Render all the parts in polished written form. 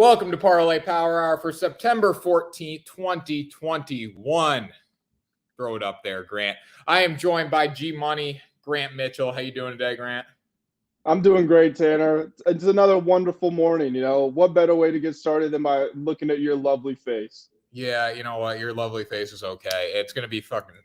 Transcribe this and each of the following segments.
Welcome to Parlay Power Hour for September 14th, 2021. Throw it up there, Grant. I am joined by G-Money, Grant Mitchell. How you doing today, Grant? I'm doing great, Tanner. It's another wonderful morning. What better way to get started than by looking at your lovely face? Yeah, you know what? Your lovely face is okay. It's going to be fucking...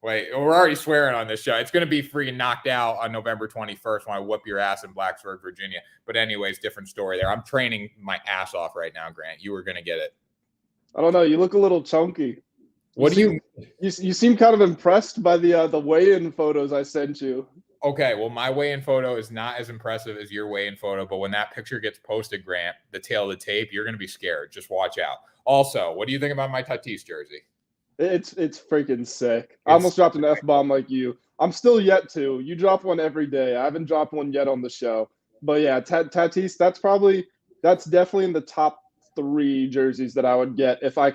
Wait, we're already swearing on this show. It's going to be freaking knocked out on November 21st when I whoop your ass in Blacksburg, Virginia. But anyways, different story there. I'm training my ass off right now, Grant. You were going to get it. I don't know. You look a little chunky. You seem kind of impressed by the weigh-in photos I sent you. Okay, well, my weigh-in photo is not as impressive as your weigh-in photo, but when that picture gets posted, Grant, the tail of the tape, you're going to be scared. Just watch out. Also, what do you think about my Tatis jersey? It's freaking sick. I almost dropped an F-bomb like you. I'm still yet to. You drop one every day. I haven't dropped one yet on the show. But yeah, Tatis, that's definitely in the top 3 jerseys that I would get if I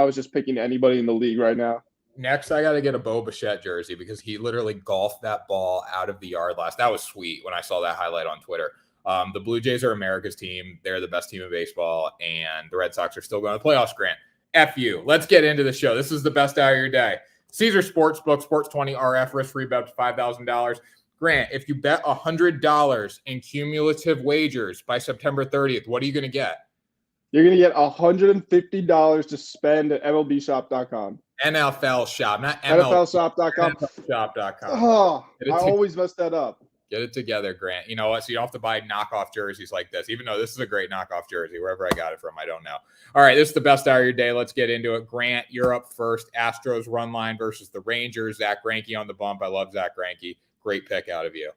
was just picking anybody in the league right now. Next, I got to get a Bo Bichette jersey because he literally golfed that ball out of the yard last. That was sweet when I saw that highlight on Twitter. The Blue Jays are America's team. They're the best team in baseball, and the Red Sox are still going to the playoffs, Grant. F you. Let's get into the show. This is the best hour of your day. Caesar Sportsbook, Sports 20 RF, risk-free bet up to $5,000. Grant, if you bet $100 in cumulative wagers by September 30th, what are you going to get? You're going to get $150 to spend at MLBshop.com. NFL Shop, not NFLshop.com. NFLshop.com. Oh, I always mess that up. Get it together, Grant. You know what? So you don't have to buy knockoff jerseys like this, even though this is a great knockoff jersey. Wherever I got it from, I don't know. All right, this is the best hour of your day. Let's get into it. Grant, you're up first. Astros run line versus the Rangers. Zach Greinke on the bump. I love Zach Greinke. Great pick out of you.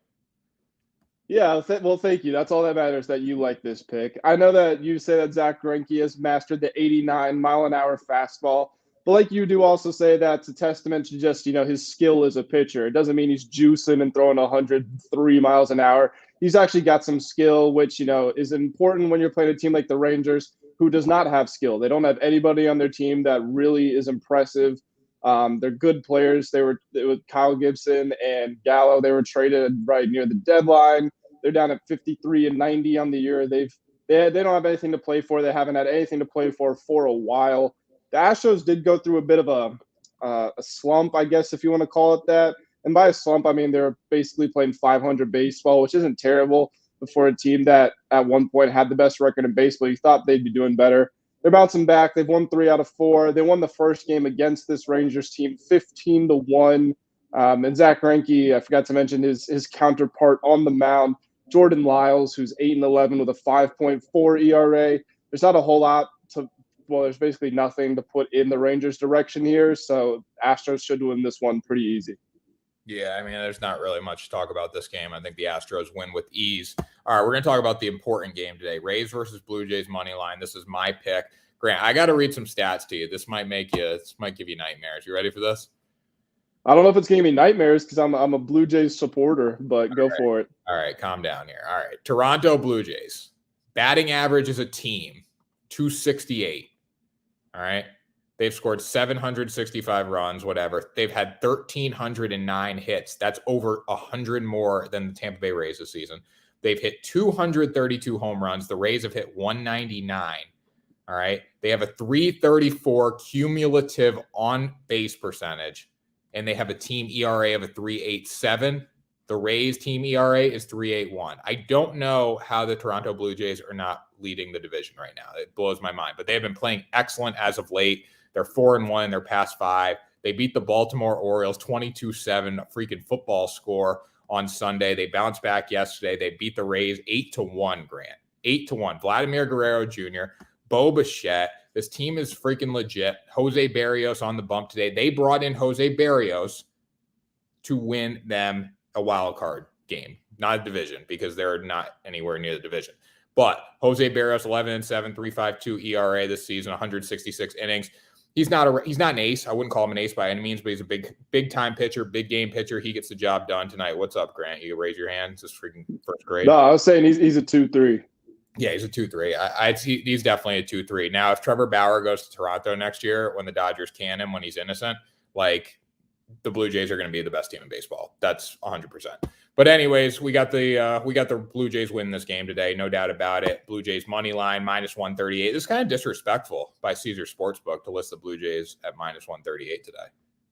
Yeah, well, thank you. That's all that matters, that you like this pick. I know that you say that Zach Greinke has mastered the 89-mile-an-hour fastball. But like you do also say that's a testament to just, his skill as a pitcher. It doesn't mean he's juicing and throwing 103 miles an hour. He's actually got some skill, which, is important when you're playing a team like the Rangers, who does not have skill. They don't have anybody on their team that really is impressive. They're good players. They were with Kyle Gibson and Gallo. They were traded right near the deadline. They're down at 53-90 on the year. They don't have anything to play for. They haven't had anything to play for a while. The Astros did go through a bit of a slump, I guess, if you want to call it that. And by a slump, I mean they're basically playing 500 baseball, which isn't terrible. But for a team that at one point had the best record in baseball, you thought they'd be doing better. They're bouncing back. They've won 3 out of 4. They won the first game against this Rangers team 15-1. And Zach Greinke, I forgot to mention his counterpart on the mound, Jordan Lyles, who's 8-11 with a 5.4 ERA. There's not a whole lot there's basically nothing to put in the Rangers' direction here, so Astros should win this one pretty easy. Yeah, I mean, there's not really much to talk about this game. I think the Astros win with ease. All right, we're going to talk about the important game today, Rays versus Blue Jays money line. This is my pick. Grant, I got to read some stats to you. This might give you nightmares. You ready for this? I don't know if it's going to be nightmares because I'm a Blue Jays supporter, but go for it. All right, calm down here. All right, Toronto Blue Jays. Batting average as a team, 268. All right. They've scored 765 runs, whatever. They've had 1,309 hits. That's over 100 more than the Tampa Bay Rays this season. They've hit 232 home runs. The Rays have hit 199. All right. They have a 334 cumulative on-base percentage, and they have a team ERA of a 3.87. The Rays team ERA is 3.81. I don't know how the Toronto Blue Jays are not leading the division right now. It blows my mind. But they have been playing excellent as of late. They're 4-1 in their past 5. They beat the Baltimore Orioles 22-7, a freaking football score on Sunday. They bounced back yesterday. They beat the Rays 8-1, Grant. 8-1. Vladimir Guerrero Jr., Bo Bichette. This team is freaking legit. Jose Barrios on the bump today. They brought in Jose Barrios to win them a wild card game, not a division, because they're not anywhere near the division. But Jose Barrios, 11-7, 3.52 ERA this season, 166 innings. He's not an ace. I wouldn't call him an ace by any means, but he's a big time pitcher, big game pitcher. He gets the job done tonight. What's up, Grant? You raise your hand. It's just freaking first grade. No, I was saying he's a 2-3. Yeah, he's a 2-3. He's definitely a 2-3. Now, if Trevor Bauer goes to Toronto next year when the Dodgers can him when he's innocent, like, the Blue Jays are going to be the best team in baseball. That's 100%. But anyways, we got the Blue Jays win this game today, no doubt about it. Blue Jays money line -138. This is kind of disrespectful by Caesar Sportsbook to list the Blue Jays at -138 today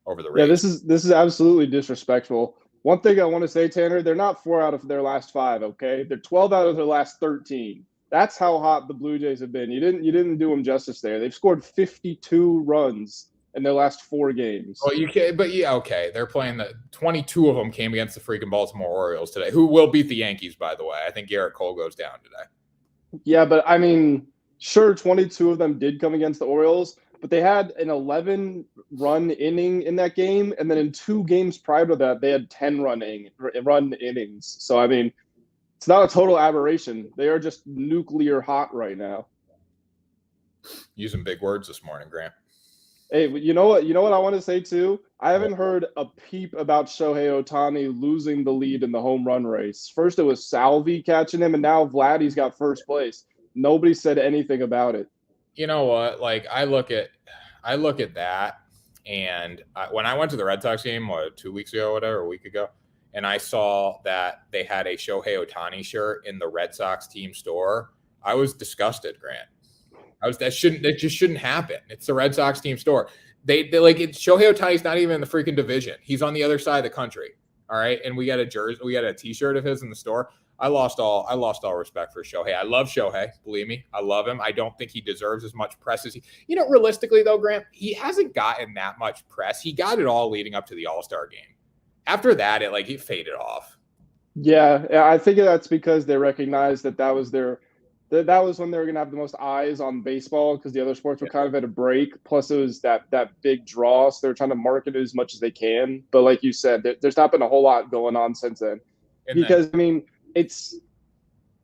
over the Yeah, Rays. this is absolutely disrespectful. One thing I want to say, Tanner, they're not 4 out of their last 5, okay? They're 12 out of their last 13. That's how hot the Blue Jays have been. You didn't do them justice there. They've scored 52 runs in their last 4 games. Well, you can, but yeah, okay. They're playing 22 of them came against the freaking Baltimore Orioles today, who will beat the Yankees, by the way. I think Garrett Cole goes down today. Yeah, but I mean, sure, 22 of them did come against the Orioles, but they had an 11-run inning in that game, and then in 2 games prior to that, they had 10-run innings. So I mean, it's not a total aberration. They are just nuclear hot right now. Using big words this morning, Grant. Hey, you know what? You know what I want to say too? I haven't heard a peep about Shohei Ohtani losing the lead in the home run race. First it was Salvi catching him, and now Vladdy's got first place. Nobody said anything about it. You know what? Like I look at that, and when I went to the Red Sox game, 2 weeks ago, whatever, a week ago, and I saw that they had a Shohei Ohtani shirt in the Red Sox team store, I was disgusted, Grant. That just shouldn't happen. It's the Red Sox team store. They like it. Shohei Ohtani's not even in the freaking division. He's on the other side of the country. All right. And we got a jersey, we got a t-shirt of his in the store. I lost all respect for Shohei. I love Shohei. Believe me, I love him. I don't think he deserves as much press as realistically though, Grant, he hasn't gotten that much press. He got it all leading up to the All-Star game. After that, it faded off. Yeah, I think that's because they recognized that was when they were going to have the most eyes on baseball because the other sports were kind of at a break. Plus, it was that big draw, so they're trying to market it as much as they can. But like you said, there's not been a whole lot going on since then. Because I mean, it's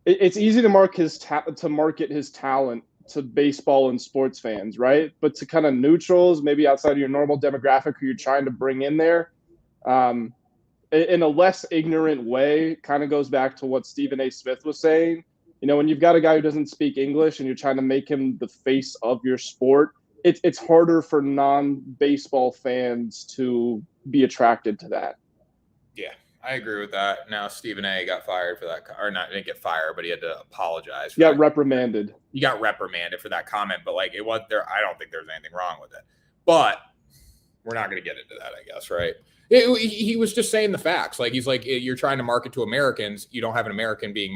easy to market his talent to baseball and sports fans, right? But to kind of neutrals, maybe outside of your normal demographic who you're trying to bring in there, in a less ignorant way, kind of goes back to what Stephen A. Smith was saying. You know, when you've got a guy who doesn't speak English and you're trying to make him the face of your sport, it's harder for non-baseball fans to be attracted to that. Yeah, I agree with that. Now, Stephen A. got fired for that, or not, didn't get fired, but he had to apologize. He got reprimanded. He got reprimanded for that comment, but like it was there. I don't think there's anything wrong with it. But we're not going to get into that, I guess, right? He was just saying the facts. Like he's like, you're trying to market to Americans. You don't have an American being,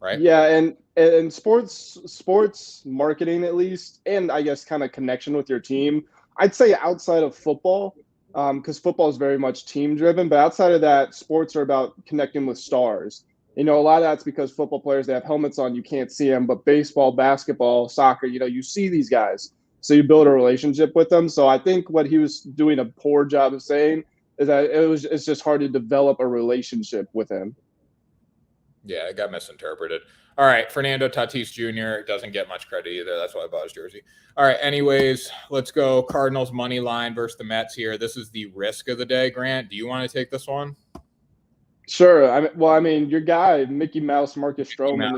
right? Yeah, and sports marketing at least, and I guess kind of connection with your team. I'd say outside of football, because football is very much team driven, but outside of that, sports are about connecting with stars. You know, a lot of that's because football players, they have helmets on, you can't see them, but baseball, basketball, soccer, you see these guys. So you build a relationship with them. So I think what he was doing a poor job of saying is that it's just hard to develop a relationship with him. Yeah, it got misinterpreted. All right, Fernando Tatis Jr. doesn't get much credit either. That's why I bought his jersey. All right, anyways, let's go Cardinals money line versus the Mets here. This is the risk of the day, Grant. Do you want to take this one? Sure. I mean, your guy, Mickey Mouse, Marcus Stroman.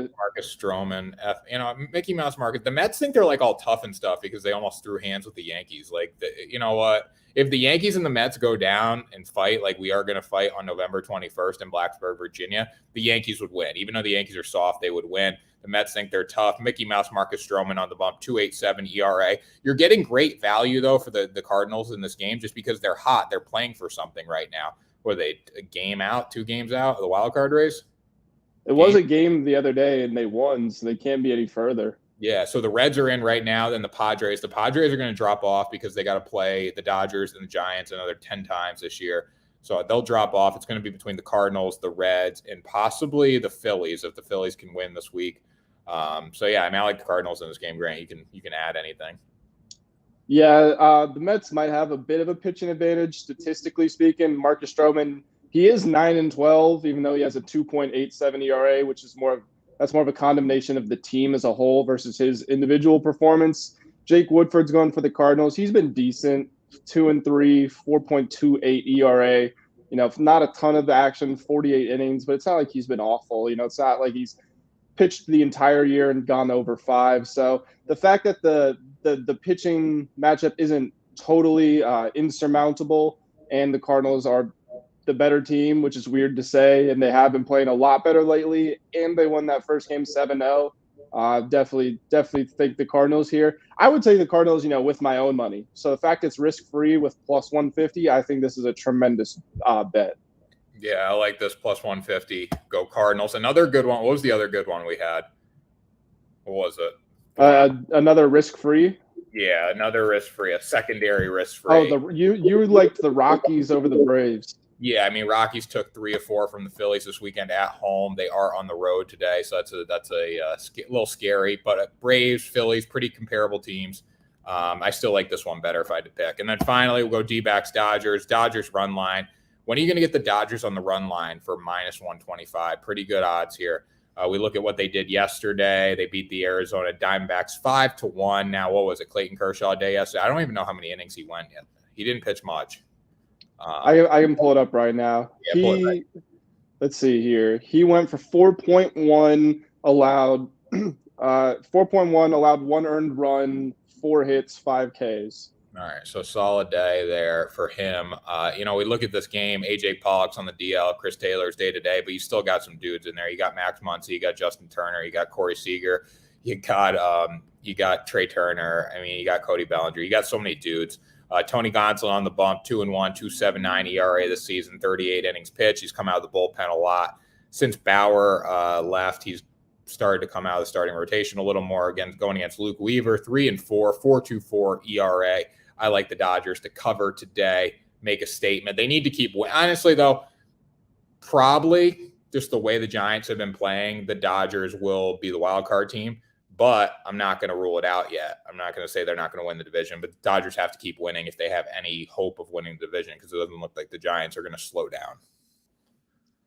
Mickey Mouse, Marcus. The Mets think they're like all tough and stuff because they almost threw hands with the Yankees. Like, you know what? If the Yankees and the Mets go down and fight like we are going to fight on November 21st in Blacksburg, Virginia, the Yankees would win. Even though the Yankees are soft, they would win. The Mets think they're tough. Mickey Mouse, Marcus Stroman on the bump, 2.87 ERA. You're getting great value, though, for the Cardinals in this game just because they're hot. They're playing for something right now. Were they a game out, 2 games out of the wild card race? It was a game the other day, and they won, so they can't be any further. Yeah, so the Reds are in right now, then the Padres. The Padres are going to drop off because they got to play the Dodgers and the Giants another 10 times this year. So they'll drop off. It's going to be between the Cardinals, the Reds, and possibly the Phillies if the Phillies can win this week. So, yeah, I like the Cardinals in this game, Grant. You can add anything. Yeah, the Mets might have a bit of a pitching advantage, statistically speaking. Marcus Stroman, he is 9-12, even though he has a 2.87 ERA, which is that's more of a condemnation of the team as a whole versus his individual performance. Jake Woodford's going for the Cardinals. He's been decent, 2-3, 4.28 ERA. Not a ton of action, 48 innings, but it's not like he's been awful. It's not like he's pitched the entire year and gone over 5. So the fact that the pitching matchup isn't totally insurmountable, and the Cardinals the better team, which is weird to say, and they have been playing a lot better lately, and they won that first game 7-0. Definitely think the Cardinals here. I would take the Cardinals, with my own money. So the fact it's risk-free with plus 150, I think this is a tremendous bet. Yeah, I like this plus 150. Go Cardinals. Another good one. What was the other good one we had? What was it? Another risk-free? Yeah, another risk-free, a secondary risk-free. Oh, you liked the Rockies over the Braves. Yeah, I mean, Rockies took 3 of 4 from the Phillies this weekend at home. They are on the road today, so that's a little scary. But Braves, Phillies, pretty comparable teams. I still like this one better if I had to pick. And then finally, we'll go D-backs, Dodgers. Dodgers run line. When are you going to get the Dodgers on the run line for minus 125? Pretty good odds here. We look at what they did yesterday. They beat the Arizona Diamondbacks 5-1. Now, what was it? Clayton Kershaw day yesterday. I don't even know how many innings he went yet. He didn't pitch much. I can pull it up right now. Yeah, Let's see here. He went for 4.1 allowed, 4.1 allowed, 1 earned run, 4 hits, 5 Ks. All right, so solid day there for him. We look at this game. AJ Pollock's on the DL, Chris Taylor's day-to-day, but you still got some dudes in there. You got Max Muncy, you got Justin Turner, you got Corey Seager, you got Trey Turner. I mean, you got Cody Bellinger. You got so many dudes. Tony Gonsolin on the bump, 2-1, 2.79 ERA this season, 38 innings pitched. He's come out of the bullpen a lot. Since Bauer left, he's started to come out of the starting rotation a little more, again, going against Luke Weaver, 3-4, 4.24 ERA. I like the Dodgers to cover today, make a statement. They need to keep, honestly, though, probably just the way the Giants have been playing, the Dodgers will be the wild card team, but I'm not going to rule it out yet. I'm not going to say they're not going to win the division, but the Dodgers have to keep winning if they have any hope of winning the division, because it doesn't look like the Giants are going to slow down.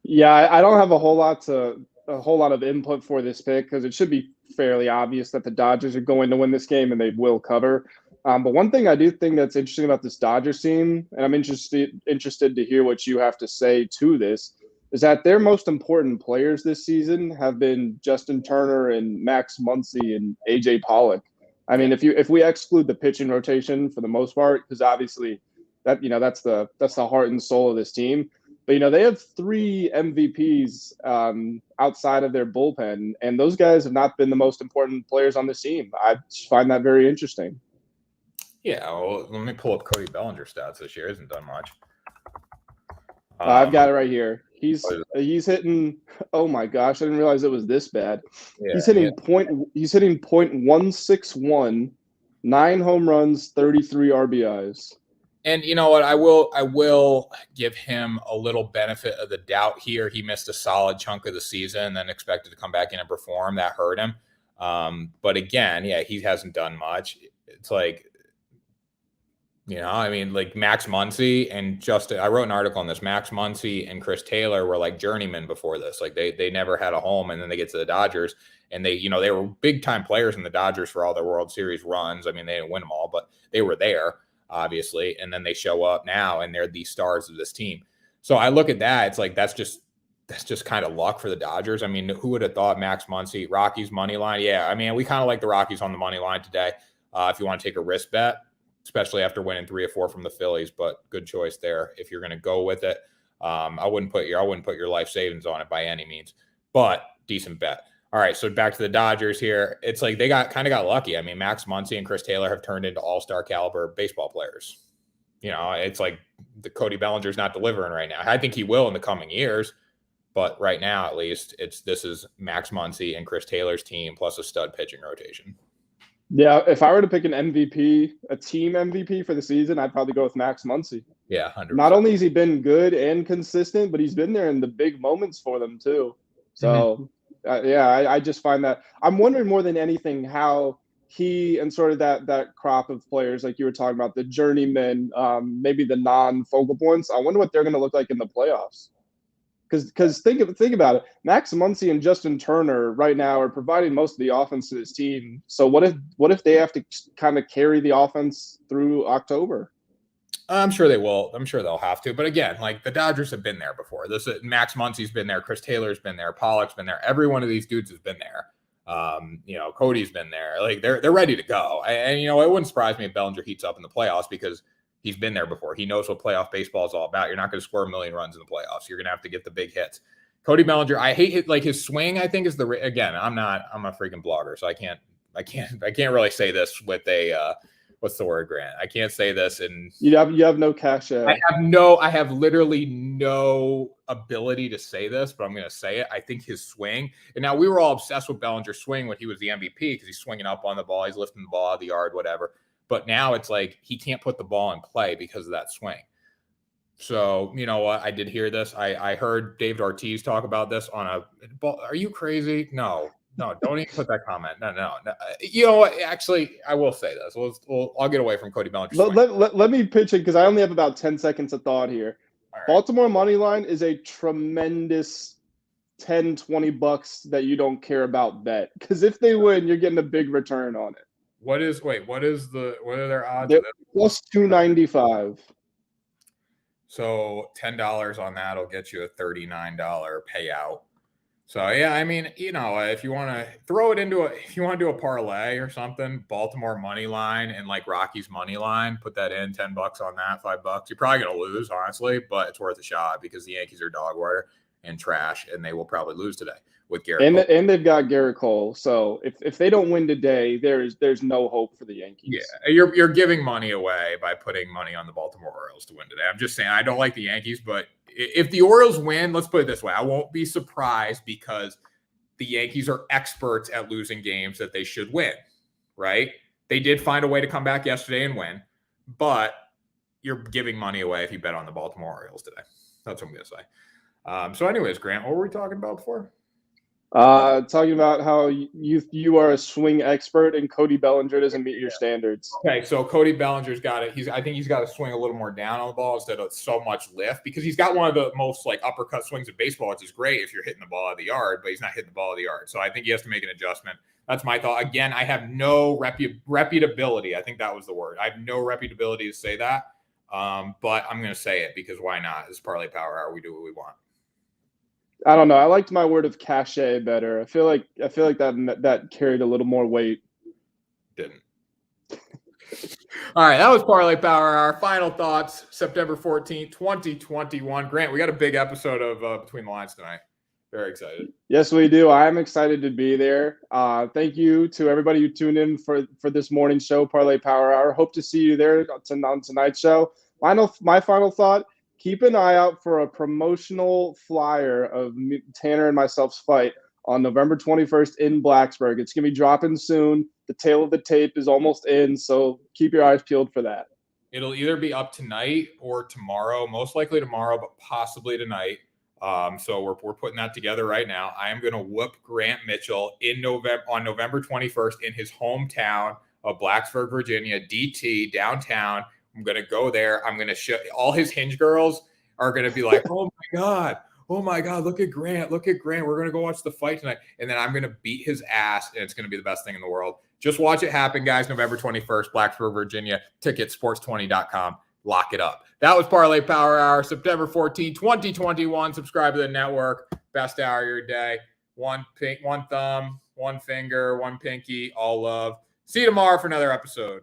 Yeah, I don't have a whole lot of input for this pick because it should be fairly obvious that the Dodgers are going to win this game and they will cover. But one thing I do think that's interesting about this Dodgers team, and I'm interested to hear what you have to say to this, is that their most important players this season have been Justin Turner and Max Muncy and AJ Pollock. I mean, if we exclude the pitching rotation for the most part, because obviously that's the heart and soul of this team. But they have 3 MVPs outside of their bullpen, and those guys have not been the most important players on this team. I find that very interesting. Yeah, well, let me pull up Cody Bellinger's stats this year. Hasn't done much. I've got it right here. He's hitting. Oh my gosh, I didn't realize it was this bad. Yeah, he's hitting .161, 9 home runs, 33 RBIs. And you know what? I will give him a little benefit of the doubt here. He missed a solid chunk of the season and then expected to come back in and perform. That hurt him. But again, yeah, he hasn't done much. It's like, like Max Muncy and Justin. I wrote an article on this. Max Muncy and Chris Taylor were like journeymen before this. Like they never had a home, and then they get to the Dodgers, and they were big time players in the Dodgers for all their World Series runs. I mean, they didn't win them all, but they were there, obviously. And then they show up now, and they're the stars of this team. So I look at that. It's like that's just kind of luck for the Dodgers. I mean, who would have thought Max Muncy, Rockies money line? Yeah, I mean, we kind of like the Rockies on the money line today. If you want to take a risk bet, especially after winning 3 or 4 from the Phillies, but good choice there if you're going to go with it. I wouldn't put your life savings on it by any means, but decent bet. All right, so back to the Dodgers here. It's like they got lucky. I mean, Max Muncy and Chris Taylor have turned into all-star caliber baseball players. It's like the Cody Bellinger's not delivering right now. I think he will in the coming years, but right now at least this is Max Muncy and Chris Taylor's team plus a stud pitching rotation. Yeah, if I were to pick an MVP, a team MVP for the season, I'd probably go with Max Muncy. Yeah, 100%. Not only has he been good and consistent, but he's been there in the big moments for them too. So, I just find that I'm wondering more than anything how he and sort of that crop of players, like you were talking about, the journeymen, maybe the non-focal points. I wonder what they're going to look like in the playoffs. Because think about it, Max Muncy and Justin Turner right now are providing most of the offense to this team. So what if they have to kind of carry the offense through October? I'm sure they will. I'm sure they'll have to. But again, like the Dodgers have been there before. Max Muncy's been there. Chris Taylor's been there. Pollock's been there. Every one of these dudes has been there. Cody's been there. Like they're ready to go. And it wouldn't surprise me if Bellinger heats up in the playoffs because He's been there before. He knows what playoff baseball is all about. You're not going to score a million runs in the playoffs. You're going to have to get the big hits. Cody Bellinger, I hate it. Like his swing, I think is again, I'm a freaking blogger, so I can't really say this with a, what's the word, Grant? I can't say this. And you have no cachet. I have literally no ability to say this, but I'm going to say it. I think his swing, and now we were all obsessed with Bellinger's swing when he was the MVP because he's swinging up on the ball. He's lifting the ball out of the yard, whatever. But now it's like he can't put the ball in play because of that swing. So, you know what? I did hear this. I heard David Ortiz talk about this on a – are you crazy? No, don't even put that comment. No. You know what? Actually, I will say this. I'll get away from Cody Bellinger. Let me pitch it because I only have about 10 seconds of thought here. Right. Baltimore money line is a tremendous $10-$20 that you don't care about bet. Because if they win, you're getting a big return on it. What are their odds? They're plus 295. So $10 on that will get you a $39 payout. So yeah, I mean, you know, if you want to throw it into if you want to do a parlay or something, Baltimore money line and like Rockies money line, put that in, $10 on that, $5. You're probably gonna lose, honestly, but it's worth a shot because the Yankees are dog water and trash, and they will probably lose today with Garrett Cole. And they've got Garrett Cole. So if they don't win today, there's no hope for the Yankees. Yeah, you're giving money away by putting money on the Baltimore Orioles to win today. I'm just saying I don't like the Yankees, but if the Orioles win, let's put it this way, I won't be surprised because the Yankees are experts at losing games that they should win, right? They did find a way to come back yesterday and win, but you're giving money away if you bet on the Baltimore Orioles today. That's what I'm going to say. So anyways, Grant, what were we talking about before? Talking about how you are a swing expert and Cody Bellinger doesn't meet your standards. Okay, so Cody Bellinger's got it. I think he's got to swing a little more down on the ball instead of so much lift because he's got one of the most like uppercut swings in baseball, which is great if you're hitting the ball out of the yard, but he's not hitting the ball out of the yard. So I think he has to make an adjustment. That's my thought. Again, I have no reputability. I think that was the word. I have no reputability to say that, but I'm going to say it because why not? This is Parlay Power Hour. We do what we want. I don't know. I liked my word of cachet better. I feel like that carried a little more weight. Didn't. All right, that was Parlay Power Hour. Final thoughts, September 14th, 2021. Grant, we got a big episode of Between the Lines tonight. Very excited. Yes, we do. I am excited to be there. Thank you to everybody who tuned in for this morning's show, Parlay Power Hour. Hope to see you there on tonight's show. My final thought. Keep an eye out for a promotional flyer of Tanner and myself's fight on November 21st in Blacksburg. It's going to be dropping soon. The tail of the tape is almost in, so keep your eyes peeled for that. It'll either be up tonight or tomorrow, most likely tomorrow, but possibly tonight. So we're putting that together right now. I am going to whoop Grant Mitchell on November 21st in his hometown of Blacksburg, Virginia, DT, downtown. I'm going to go there. I'm going to show all his hinge girls are going to be like, oh my God, look at Grant. We're going to go watch the fight tonight. And then I'm going to beat his ass, and it's going to be the best thing in the world. Just watch it happen, guys. November 21st, Blacksburg, Virginia. Tickets, sports20.com. Lock it up. That was Parlay Power Hour, September 14, 2021. Subscribe to the network. Best hour of your day. One thumb, one finger, one pinky, all love. See you tomorrow for another episode.